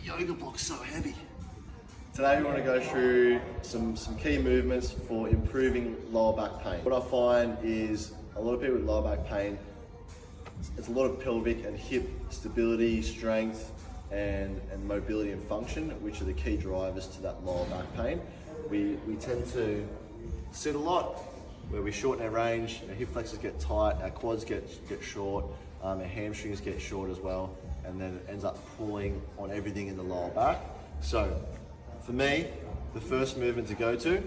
yoga block's so heavy. Today we want to go through some key movements for improving lower back pain. What I find is a lot of people with lower back pain, it's a lot of pelvic and hip stability, strength, and mobility and function, which are the key drivers to that lower back pain. We tend to sit a lot, where we shorten our range, our hip flexors get tight, our quads get short, our hamstrings get short as well, and then it ends up pulling on everything in the lower back. So for me, the first movement to go to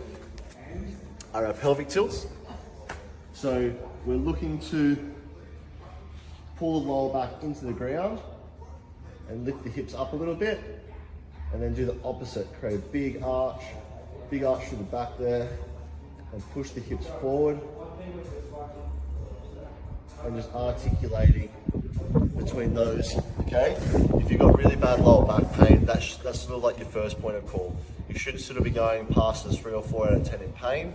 are our pelvic tilts. So we're looking to pull the lower back into the ground and lift the hips up a little bit, and then do the opposite. Create a big arch through the back there, and push the hips forward, and just articulating between those, okay? If you've got really bad lower back pain, that's sort of like your first point of call. You shouldn't sort of be going past the 3 or 4 out of 10 in pain.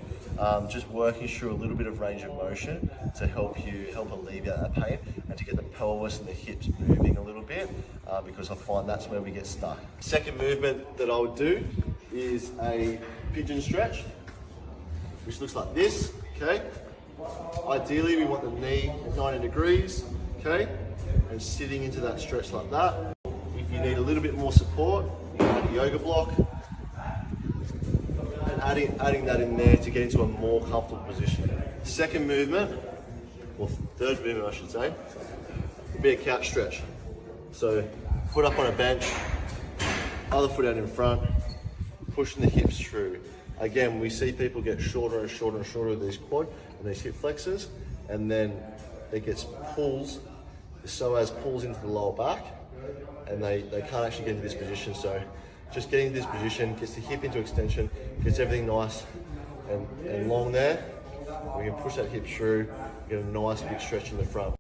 Just working through a little bit of range of motion to help alleviate that pain and to get the pelvis and the hips moving a little bit, because I find that's where we get stuck. Second movement that I would do is a pigeon stretch, which looks like this, okay? Ideally, we want the knee at 90 degrees, okay? And sitting into that stretch like that. If you need a little bit more support, you can add a yoga block, and adding that in there to get into a more comfortable position. Second movement, or third movement I should say, would be a couch stretch. So foot up on a bench, other foot out in front, pushing the hips through. Again, we see people get shorter and shorter and shorter with these quad and these hip flexors, and then it gets pulls into the lower back, and they can't actually get into this position. So just getting into this position gets the hip into extension, gets everything nice and long there. We can push that hip through, get a nice big stretch in the front.